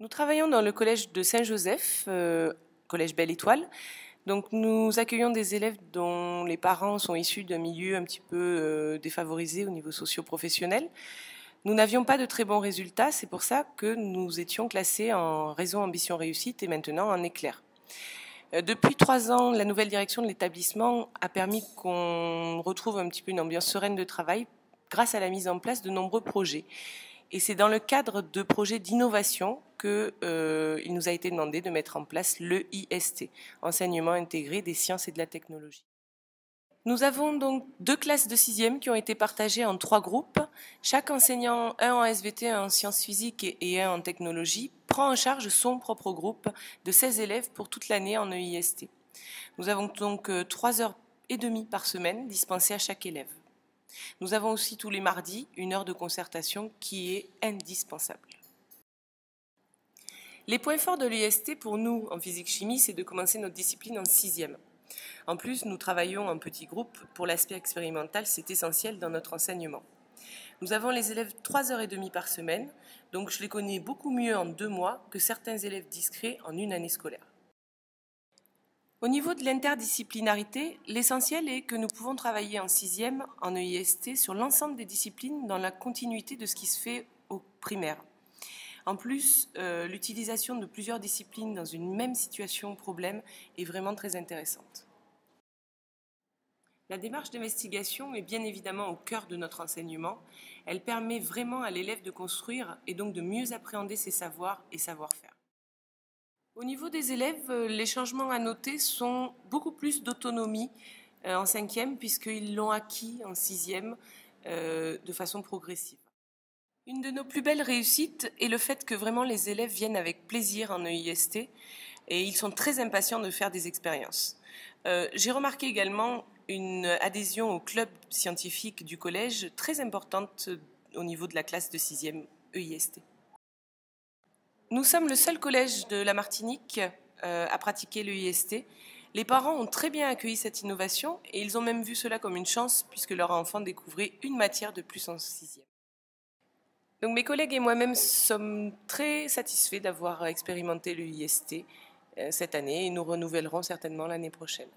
Nous travaillons dans le collège de Saint-Joseph, collège Belle Étoile. Donc nous accueillons des élèves dont les parents sont issus d'un milieu un petit peu défavorisé au niveau socio-professionnel. Nous n'avions pas de très bons résultats, c'est pour ça que nous étions classés en réseau ambition réussite et maintenant en éclair. Depuis 3 ans, la nouvelle direction de l'établissement a permis qu'on retrouve un petit peu une ambiance sereine de travail grâce à la mise en place de nombreux projets. Et c'est dans le cadre de projets d'innovation qu'il nous a été demandé de mettre en place l'EIST, Enseignement intégré des sciences et de la technologie. Nous avons donc 2 classes de 6e qui ont été partagées en 3 groupes. Chaque enseignant, un en SVT, un en sciences physiques et un en technologie, prend en charge son propre groupe de 16 élèves pour toute l'année en EIST. Nous avons donc 3h30 par semaine dispensées à chaque élève. Nous avons aussi tous les mardis une heure de concertation qui est indispensable. Les points forts de l'EIST pour nous en physique-chimie, c'est de commencer notre discipline en 6e. En plus, nous travaillons en petits groupes. Pour l'aspect expérimental, c'est essentiel dans notre enseignement. Nous avons les élèves 3h30 par semaine, donc je les connais beaucoup mieux en 2 mois que certains élèves discrets en une année scolaire. Au niveau de l'interdisciplinarité, l'essentiel est que nous pouvons travailler en 6e, en EIST, sur l'ensemble des disciplines dans la continuité de ce qui se fait au primaire. En plus, l'utilisation de plusieurs disciplines dans une même situation problème est vraiment très intéressante. La démarche d'investigation est bien évidemment au cœur de notre enseignement. Elle permet vraiment à l'élève de construire et donc de mieux appréhender ses savoirs et savoir-faire. Au niveau des élèves, les changements à noter sont beaucoup plus d'autonomie en 5e puisqu'ils l'ont acquis en 6e de façon progressive. Une de nos plus belles réussites est le fait que vraiment les élèves viennent avec plaisir en EIST et ils sont très impatients de faire des expériences. J'ai remarqué également une adhésion au club scientifique du collège très importante au niveau de la classe de 6e EIST. Nous sommes le seul collège de la Martinique à pratiquer l'EIST. Les parents ont très bien accueilli cette innovation et ils ont même vu cela comme une chance puisque leur enfant découvrait une matière de plus en 6e. Donc mes collègues et moi-même sommes très satisfaits d'avoir expérimenté l'EIST cette année et nous renouvellerons certainement l'année prochaine.